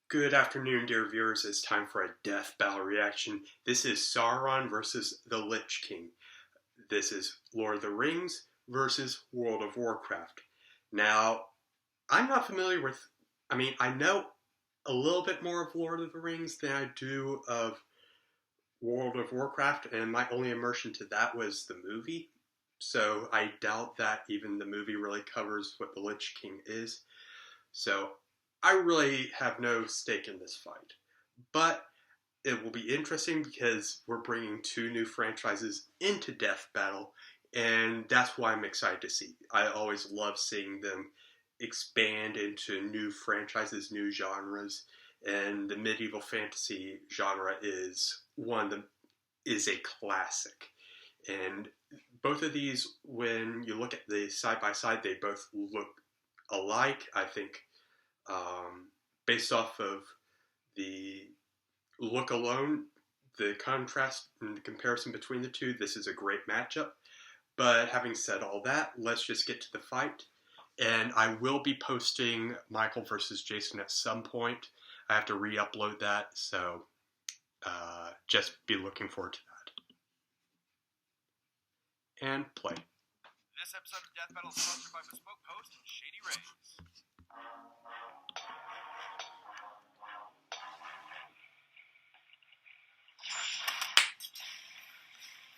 Good afternoon, dear viewers. It's time for a death battle reaction. This is Sauron versus the Lich King. This is Lord of the Rings versus World of Warcraft. Now, I'm not familiar with... I know a little bit more of Lord of the Rings than I do of World of Warcraft, and my only immersion to that was the movie. So I doubt that even the movie really covers what the Lich King is. So I really have no stake in this fight, but it will be interesting because we're bringing two new franchises into Death Battle, and that's why I'm excited to see. I always love seeing them expand into new franchises, new genres, and the medieval fantasy genre is a classic. And both of these, when you look at the side by side, they both look alike. I think based off of the look alone, the contrast and the comparison between the two, this is a great matchup. But having said all that, let's just get to the fight. And I will be posting Michael versus Jason at some point. I have to re-upload that, so just be looking forward to that. And play. This episode of Death Battle is sponsored by Bespoke Post and Shady Rays.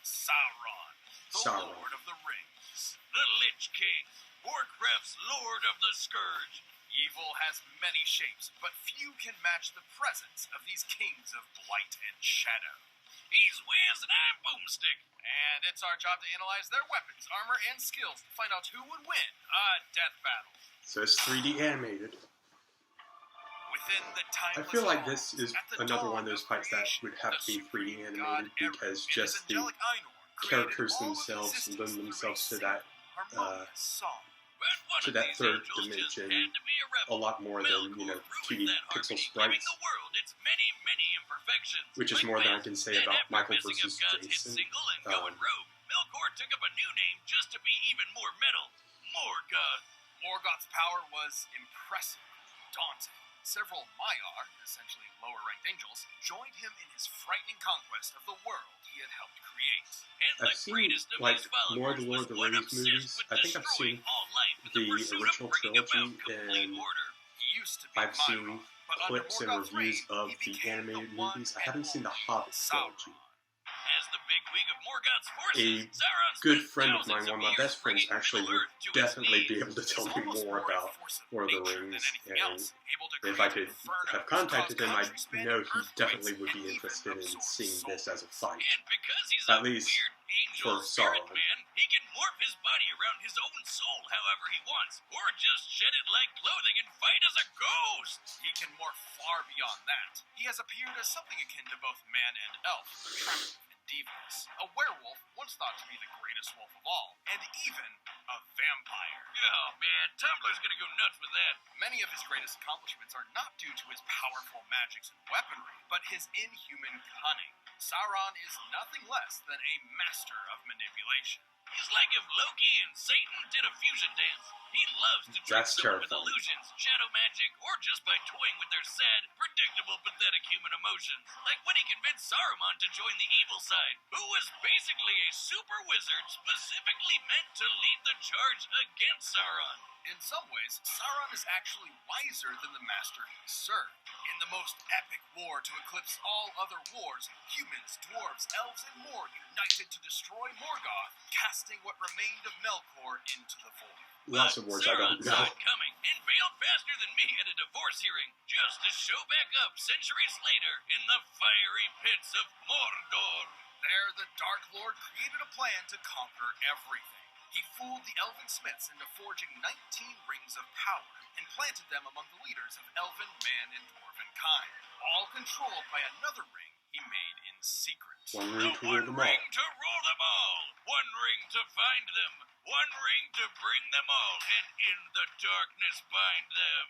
Sauron, the Lord of the Rings, the Lich King, Warcraft's Lord of the Scourge. Evil has many shapes, but few can match the presence of these kings of blight and shadow. He's Wiz and I'm Boomstick, and it's our job to analyze their weapons, armor, and skills to find out who would win a death battle. So it's 3D animated. I feel like this is another one of those fights that would have to be 3D animated because just the characters themselves lend themselves to that third dimension a lot more than 2D pixel sprites, which is more than I can say about Michael versus Jason. Melkor took up a new name just to be even more metal. Morgoth. Morgoth's power was impressive, daunting. Several Maiar, essentially lower-ranked angels, joined him in his frightening conquest of the world he had helped create. I've seen, more of the Lord of the Rings movies. I think I've seen the original trilogy, and I've seen clips and reviews of the animated movies. I haven't seen the Hobbit trilogy. A good friend of mine, one of my best friends, actually would definitely be able to tell me more about Lord of the Rings, and if I could have contacted him, I know he definitely would be interested in seeing this as a fight, at least for Sauron. He can morph his body around his own soul however he wants, or just shed it like clothing and fight as a ghost. He can morph far beyond that. He has appeared as something akin to both man and elf, divas. A werewolf, once thought to be the greatest wolf of all, and even a vampire. Oh man, Tumblr's gonna go nuts with that. Many of his greatest accomplishments are not due to his powerful magics and weaponry, but his inhuman cunning. Sauron is nothing less than a master of manipulation. He's like if Loki and Satan did a fusion dance. He loves to trick someone with illusions, shadow magic, or just by toying with their sad, predictable, pathetic human emotions. Like when he convinced Saruman to join the evil side, who was basically a super wizard specifically meant to lead the charge against Sauron. In some ways, Sauron is actually wiser than the master he served. In the most epic war to eclipse all other wars, humans, dwarves, elves, and more united to destroy Morgoth, casting what remained of Melkor into the void. Lots of words I don't know. Coming and bailed faster than me at a divorce hearing, just to show back up centuries later in the fiery pits of Mordor. There, the Dark Lord created a plan to conquer everything. He fooled the elven smiths into forging 19 rings of power and planted them among the leaders of elven, man, and dwarven kind, all controlled by another ring he made in secret. One ring to rule them all. One ring to rule them all. One ring to find them. One ring to bring them all, and in the darkness bind them.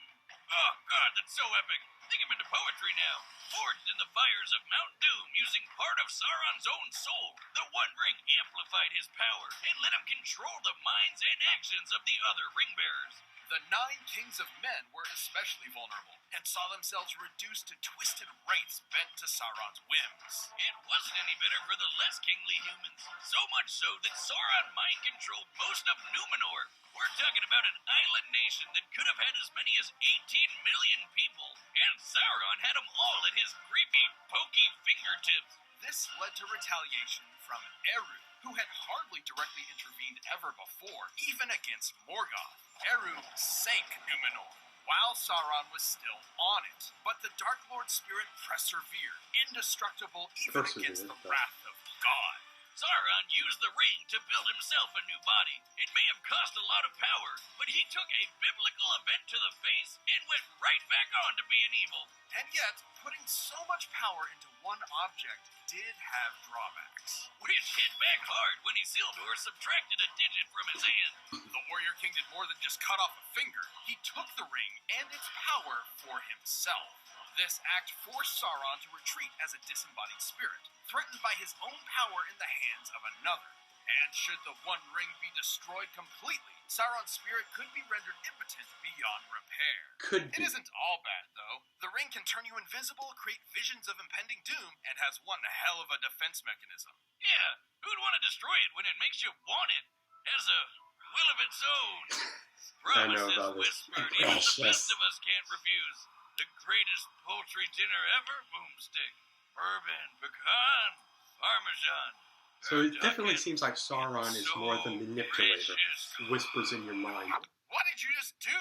Oh, God, that's so epic. Think him into poetry now. Forged in the fires of Mount Doom using part of Sauron's own soul, the One Ring amplified his power and let him control the minds and actions of the other ring-bearers. The 9 kings of men were especially vulnerable and saw themselves reduced to twisted wraiths bent to Sauron's whims. It wasn't any better for the less kingly humans, so much so that Sauron mind-controlled most of Numenor. We're talking about an island nation that could have had as many as 18 million people, and Sauron had them all at his creepy, pokey fingertips. This led to retaliation from Eru, who had hardly directly intervened ever before, even against Morgoth. Eru sank Numenor, while Sauron was still on it. But the Dark Lord spirit persevered, indestructible even against the wrath of God. Sauron used the ring to build himself a new body. It may have cost a lot of power, but he took a biblical event to the face and went right back on to being evil. And yet, putting so much power into one object did have drawbacks. Which hit back hard when Isildur subtracted a digit from his hand. The Warrior King did more than just cut off a finger. He took the ring and its power for himself. This act forced Sauron to retreat as a disembodied spirit, threatened by his own power in the hands of another. And should the One Ring be destroyed completely, Sauron's spirit could be rendered impotent beyond repair. Could be. It isn't all bad, though. The ring can turn you invisible, create visions of impending doom, and has one hell of a defense mechanism. Yeah, who'd want to destroy it when it makes you want it? Has a will of its own. Promises whispered, even the best of us can't refuse. The greatest poultry dinner ever, boomstick. Bourbon, pecan, parmesan. So it definitely seems like Sauron is more the manipulator. Whispers in your mind. What did you just do?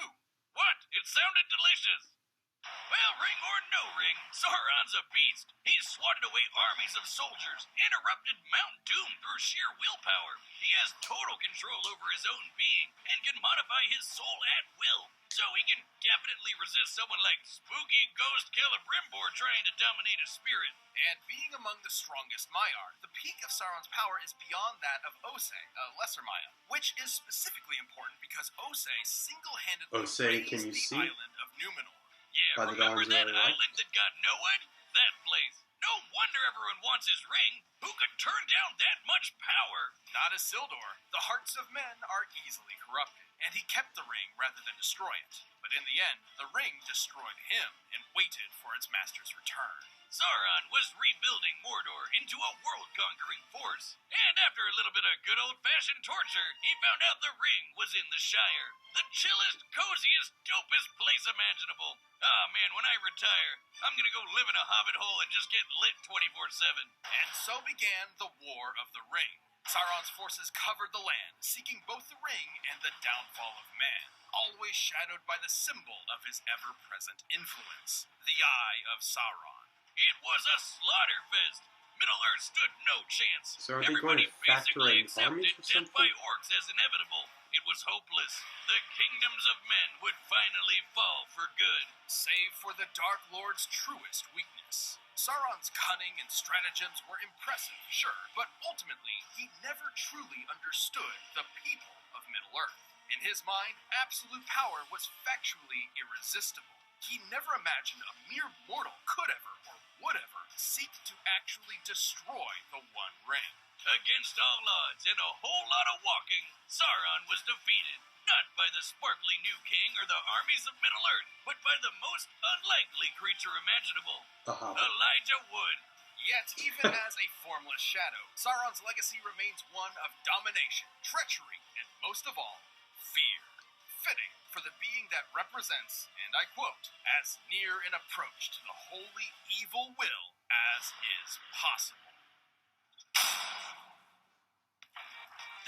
What? It sounded delicious. Well, ring or no ring, Sauron's a beast. He's swatted away armies of soldiers and erupted Mount Doom through sheer willpower. He has total control over his own being and can modify his soul at will. So he can definitely resist someone like spooky ghost Celebrimbor trying to dominate a spirit. And being among the strongest Maiar, the peak of Sauron's power is beyond that of Ose, a lesser Maya, which is specifically important because Ose single-handedly raised the island of Numenor. Yeah, remember that island that got no one? That place. No wonder everyone wants his ring. Who could turn down that much power? Not Isildur. The hearts of men are easily corrupted, and he kept the ring rather than destroy it. But in the end, the ring destroyed him and waited for its master's return. Sauron was rebuilding Mordor into a world-conquering force. And after a little bit of good old-fashioned torture, he found out the ring was in the Shire. The chillest, coziest, dopest place imaginable. Ah, man, when I retire, I'm gonna go live in a hobbit hole and just get lit 24/7. And so began the War of the Ring. Sauron's forces covered the land, seeking both the ring and the downfall of man, always shadowed by the symbol of his ever-present influence, the Eye of Sauron. It was a slaughter fest. Middle-earth stood no chance. So are they going to factor in armies or death by orcs as inevitable. It was hopeless. The kingdoms of men would finally fall for good. Save for the Dark Lord's truest weakness. Sauron's cunning and stratagems were impressive, sure, but ultimately, he never truly understood the people of Middle-earth. In his mind, absolute power was factually irresistible. He never imagined a mere mortal could ever, or would ever, seek to actually destroy the One Ring. Against all odds and a whole lot of walking, Sauron was defeated. Not by the sparkly new king or the armies of Middle-earth, but by the most unlikely creature imaginable, Elijah Wood. Yet, even as a formless shadow, Sauron's legacy remains one of domination, treachery, and most of all, fear. Fitting for the being that represents, and I quote, as near an approach to the wholly evil will as is possible.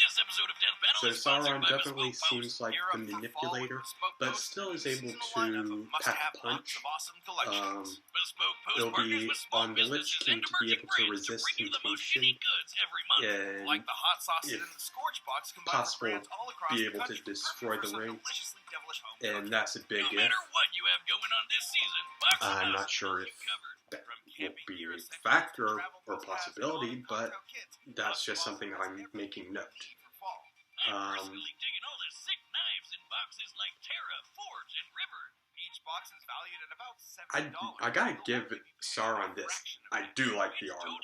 This episode of Death Battle So is sponsored Sauron by definitely Bespoke seems Post. like You're the a manipulator, Bespoke but Post still is who's able in the line of to must-have pack a bunch punch. of awesome collections. Bespoke Post It'll partners be with small on the Lich businesses King and to be emerging able to brands resist bring you the most temptation unique goods every month. and, Like the hot sauces if in the Scorch Box combined with possible, brands all across be the able to country, destroy perfect the for some ring. deliciously devilish home And cooking. that's a big No if. matter what you have going on this season, Box of I'm not Awesome sure has if you covered. that From will camping be gear a essentials to factor travel or must-haves and possibility, all but cocktail kits, that's Box of just Awesome something has I'm everything making you note. need for fall. I'm personally digging all the sick knives in boxes like Terra, Forge, and River. Each box is valued at about $70. I gotta give Sauron this. I do like the armor.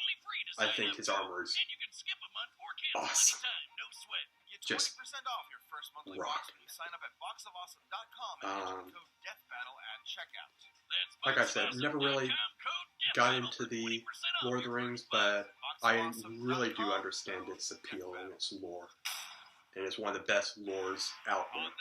I think his armor is awesome. Just off your first monthly rock. box when you sign up at boxofawesome.com and enter code DEATHBATTLE at checkout. Like I said, never really got into the Lord of the Rings, but I really do understand its appeal and its lore. And it's one of the best lores out there.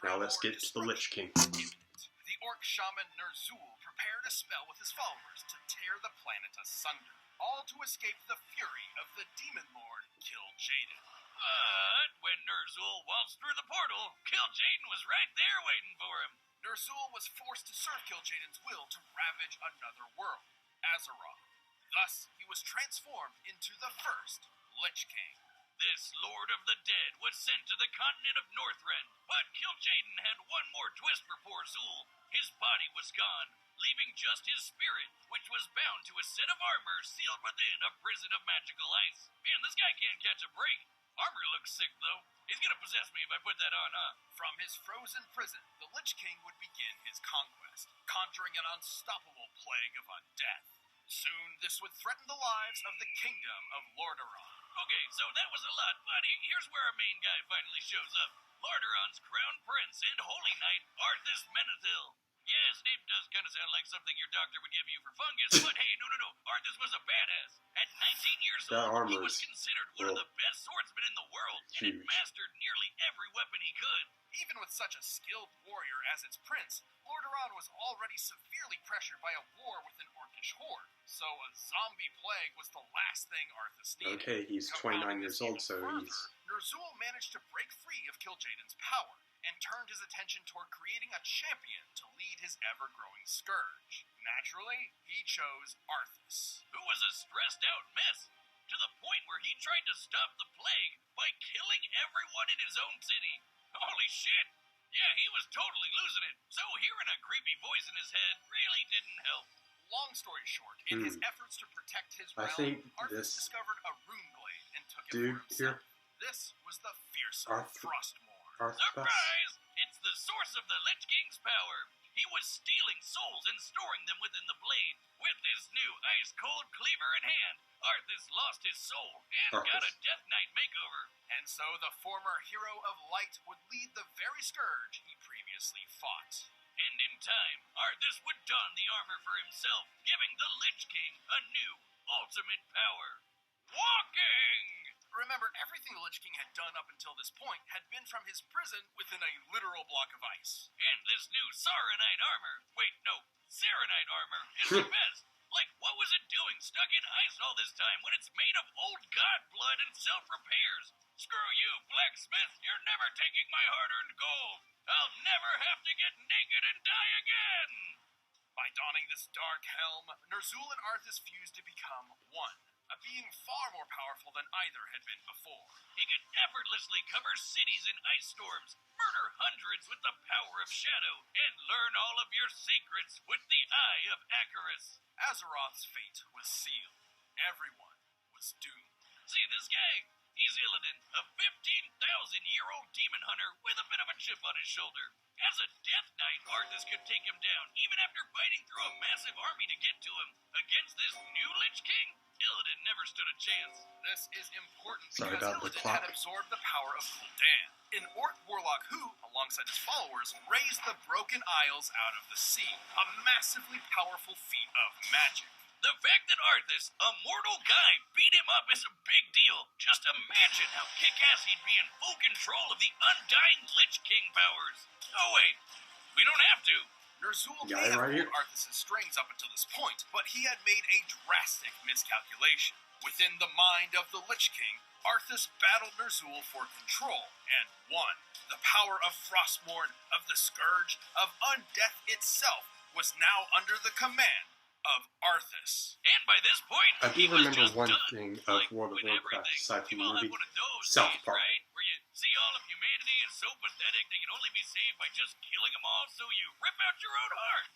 Now let's get to the Lich King. The orc shaman Ner'zhul prepared a spell with his followers to tear the planet asunder, all to escape the fury of the demon lord Kil'jaeden. But when Ner'zhul waltzed through the portal, Kil'jaeden was right there waiting for him. Ner'zhul was forced to serve Kil'jaeden's will to ravage another world, Azeroth. Thus, he was transformed into the first Lich King. This Lord of the Dead was sent to the continent of Northrend, but Kil'jaeden had one more twist for poor Zul. His body was gone, leaving just his spirit, which was bound to a set of armor sealed within a prison of magical ice. Man, this guy can't catch a break. Armor looks sick, though. He's gonna possess me if I put that on, huh? From his frozen prison, the Lich King would begin his conquest, conjuring an unstoppable plague of undeath. Soon, this would threaten the lives of the kingdom of Lordaeron. Okay, so that was a lot, but here's where our main guy finally shows up. Lordaeron's crown prince and holy knight, Arthas Menethil. Yeah, his name does kind of sound like something your doctor would give you for fungus, but hey, no. Arthas was a badass. At 19 years old, he was considered one of the best swordsmen in the world, and had mastered nearly every weapon he could. Even with such a skilled warrior as its prince, Lordaeron was already severely pressured by a war with an orcish horde, so a zombie plague was the last thing Arthas needed. Okay, he's 29 years old, so he's... Ner'zhul managed to break free of Kil'jaeden's power, and turned his attention toward creating a champion to lead his ever-growing scourge. Naturally, he chose Arthas, who was a stressed-out mess, to the point where he tried to stop the plague by killing everyone in his own city. Holy shit! Yeah, he was totally losing it, so hearing a creepy voice in his head really didn't help. Long story short, in his efforts to protect his realm, Arthas discovered a rune blade and took it for himself. This was the fearsome Frostmourne. Surprise! It's the source of the Lich King's power. He was stealing souls and storing them within the blade. With this new ice-cold cleaver in hand, Arthas lost his soul and got a Death Knight makeover. And so the former hero of light would lead the very scourge he previously fought. And in time, Arthas would don the armor for himself, giving the Lich King a new, ultimate power. Walking! Remember, everything the Lich King had done up until this point had been from his prison within a literal block of ice. And this new Sauronite armor, Saronite armor, is the best. Like, what was it doing stuck in ice all this time when it's made of old god blood and self-repairs? Screw you, blacksmith, you're never taking my hard-earned gold. I'll never have to get naked and die again. By donning this dark helm, Ner'zhul and Arthas fused to become one, a being far more powerful than either had been before. He could effortlessly cover cities in ice storms, murder hundreds with the power of shadow, and learn all of your secrets with the Eye of Acheris. Azeroth's fate was sealed. Everyone was doomed. See this guy? He's Illidan, a 15,000-year-old demon hunter with a bit of a chip on his shoulder. As a Death Knight, Arthas could take him down, even after fighting through a massive army to get to him. Against this new Lich King, Illidan never stood a chance. This is important because Illidan had absorbed the power of Gul'dan, an orc warlock who, alongside his followers, raised the Broken Isles out of the sea, a massively powerful feat of magic. The fact that Arthas, a mortal guy, beat him up is a big deal. Just imagine how kick-ass he'd be in full control of the undying Lich King powers. Oh wait, we don't have to. Ner'zhul may have pulled Arthas' strings up until this point, but he had made a drastic miscalculation. Within the mind of the Lich King, Arthas battled Ner'zhul for control, and won. The power of Frostmourne, of the Scourge, of Undeath itself, was now under the command of Arthas. And by this point, I do remember one thing of World of Warcraft aside from the movie, South Park. Right? Where you see all of humanity is so pathetic they can only be saved by just killing them all, so you rip out your own heart.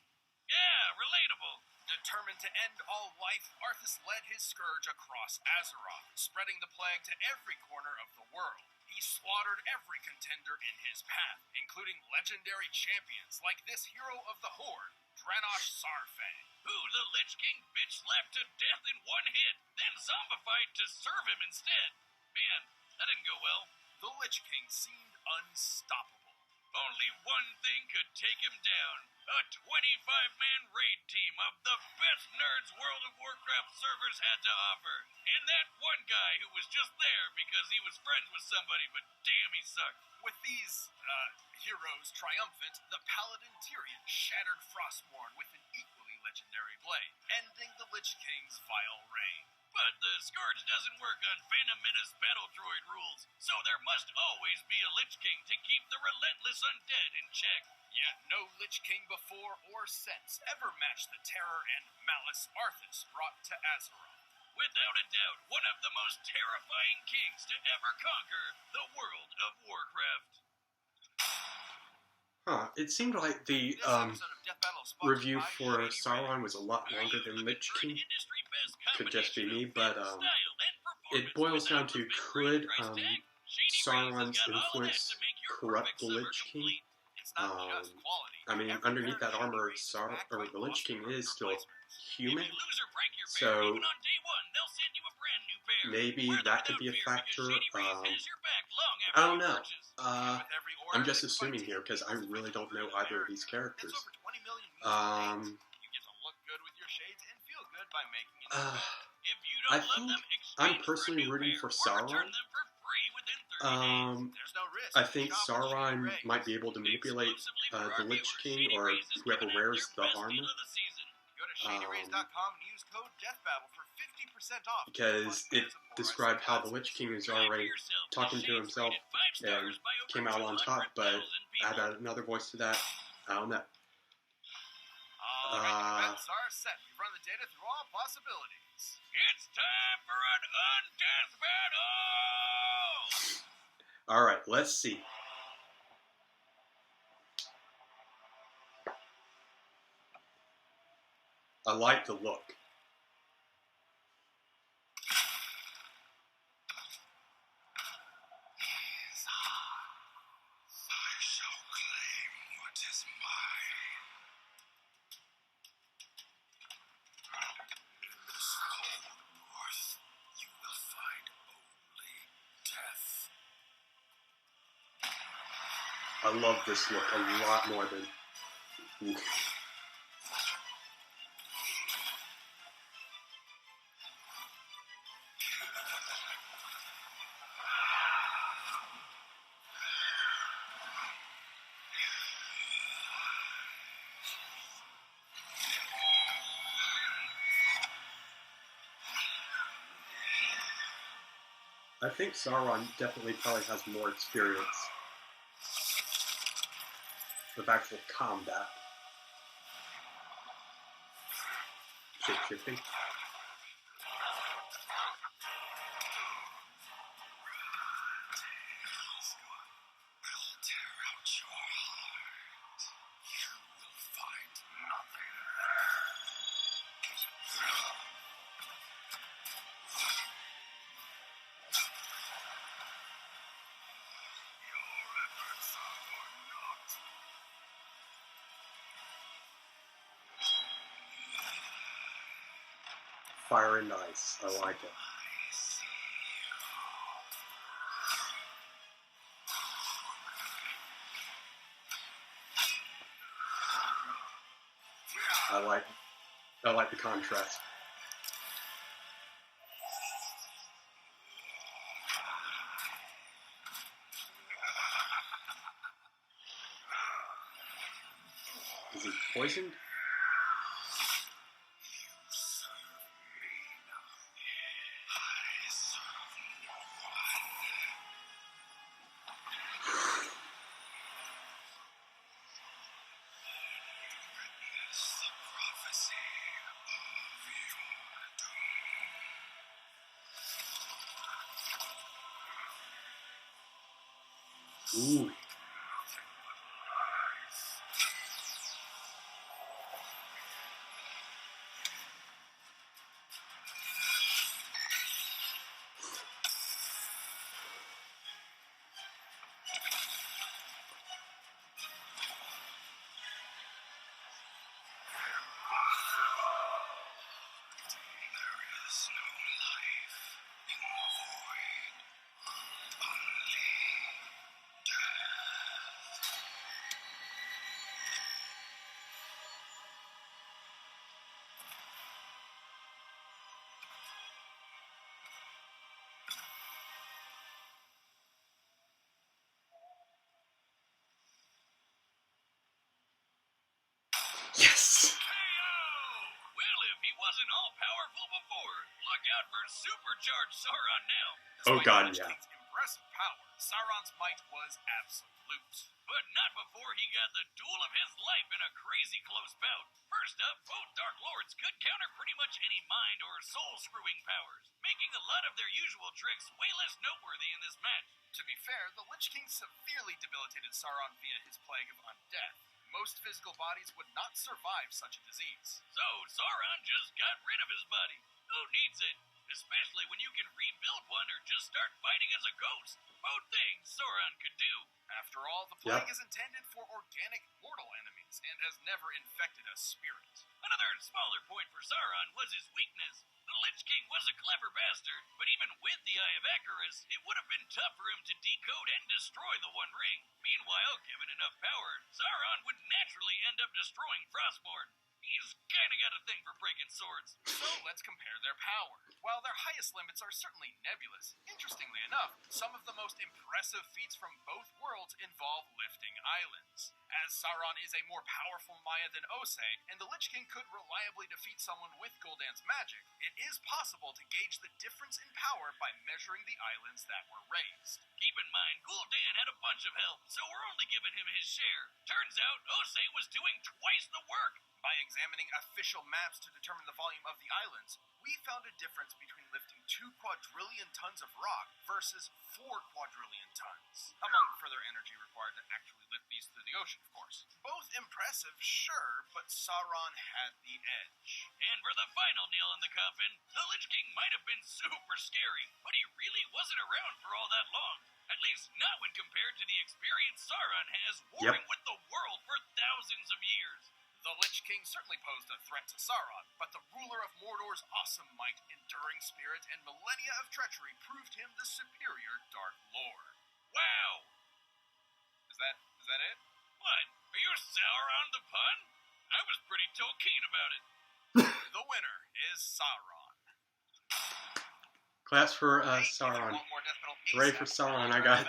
Yeah, relatable. Determined to end all life, Arthas led his scourge across Azeroth, spreading the plague to every corner of the world. He slaughtered every contender in his path, including legendary champions like this hero of the Horde, Dranosh Sarfang, who the Lich King bitch slapped to death in one hit, then zombified to serve him instead. Man, that didn't go well. The Lich King seemed unstoppable. Only one thing could take him down. A 25-man raid team of the best nerds World of Warcraft servers had to offer. And that one guy who was just there because he was friends with somebody, but damn, he sucked. With these, heroes triumphant, the Paladin Tyrion shattered Frostmourne with an equally legendary blade, ending the Lich King's vile reign. But the Scourge doesn't work on Phantom Menace battle droid rules, so there must always be a Lich King to keep the relentless undead in check. Yet no Lich King before or since ever matched the terror and malice Arthas brought to Azeroth. Without a doubt, one of the most terrifying kings to ever conquer the World of Warcraft. It seemed like the review for Sauron was a lot longer than Lich King. Could just be me, but it boils down to, could Sauron's influence corrupt the Lich King? I mean, underneath that armor, the Lich King is still human, so maybe that could be a factor. I don't know. I'm just assuming here because I really don't know either of these characters. I think I'm personally rooting for Sauron. I think Sauron might be able to manipulate the Lich King or whoever wears the armor. Because it described how the Lich King is already talking to himself and came out on top, but add another voice to that, I don't know. Bets are set. We've run the data through all possibilities. It's time for an Undead battle! Alright, let's see. I like the look. I love this look a lot more than... I think Sauron definitely probably has more experience with actual combat. Shape-shifting. Fire and ice. I like it. I like the contrast. Is he poisoned? Ooh. Yes! Well, if he wasn't all-powerful before, look out for supercharged Sauron now. Oh Despite god, the Lich yeah. King's impressive power, Sauron's might was absolute. But not before he got the duel of his life in a crazy close bout. First up, both Dark Lords could counter pretty much any mind or soul-screwing powers, making a lot of their usual tricks way less noteworthy in this match. To be fair, the Lich King severely debilitated Sauron via his plague of undead. Most physical bodies would not survive such a disease. So, Sauron just got rid of his body. Who needs it? Especially when you can rebuild one or just start fighting as a ghost. Both things Sauron could do. After all, the plague is intended for organic mortal enemies and has never infected a spirit. Another smaller point for Sauron was his weakness. The Lich King was a clever bastard, but even with the Eye of Icarus, it would have been tough for him to decode and destroy the One Ring. Meanwhile, given enough power, Sauron would naturally end up destroying Frostmourne. He's kinda got a thing for breaking swords. So let's compare their power. While their highest limits are certainly nebulous, interestingly enough, some of the most impressive feats from both worlds involve lifting islands. As Sauron is a more powerful Maya than Osei, and the Lich King could reliably defeat someone with Gul'dan's magic, it is possible to gauge the difference in power by measuring the islands that were raised. Keep in mind, Gul'dan had a bunch of help, so we're only giving him his share. Turns out, Osei was doing twice the work. By examining official maps to determine the volume of the islands, we found a difference between lifting 2 quadrillion tons of rock versus 4 quadrillion tons, among further energy required to actually lift these through the ocean, of course. Both impressive, sure, but Sauron had the edge. And for the final nail in the coffin, the Lich King might have been super scary, but he really wasn't around for all that long. At least not when compared to the experience Sauron has warring with the world for thousands of years. The Lich King certainly posed a threat to Sauron, but the ruler of Mordor's awesome might, enduring spirit, and millennia of treachery proved him the superior Dark Lord. Wow! Is that it? What? Are you Sauron the pun? I was pretty keen about it. The winner is Sauron. Claps for Sauron. Hooray for Sauron, I got it.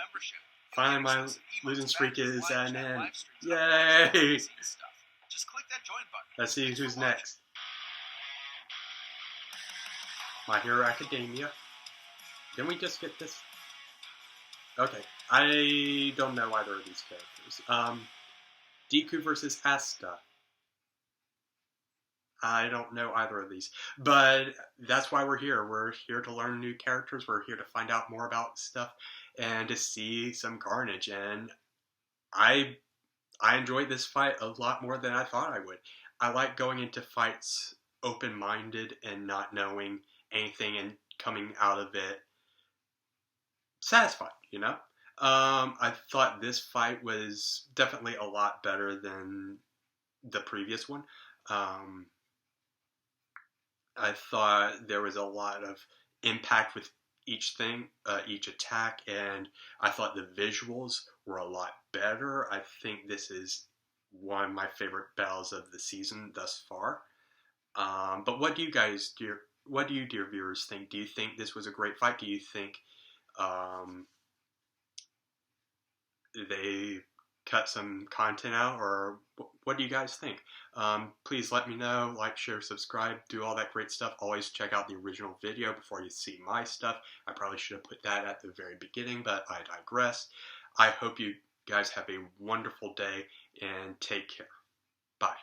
Finally my losing streak is at an end. Yay! Just click that join button. Let's see who's next. My Hero Academia. Didn't we just get this? Okay. I don't know either of these characters. Deku versus Asta. I don't know either of these. But that's why we're here. We're here to learn new characters. We're here to find out more about stuff and to see some carnage. And I enjoyed this fight a lot more than I thought I would. I like going into fights open-minded and not knowing anything and coming out of it satisfied, you know? I thought this fight was definitely a lot better than the previous one. I thought there was a lot of impact with each thing, each attack, and I thought the visuals were a lot better. I think this is one of my favorite battles of the season thus far. But what do you guys, dear viewers, think? Do you think this was a great fight? Do you think they cut some content out, or what do you guys think? Please let me know. Like, share, subscribe, do all that great stuff. Always check out the original video before you see my stuff. I probably should have put that at the very beginning, but I digress. I hope you guys have a wonderful day and take care. Bye.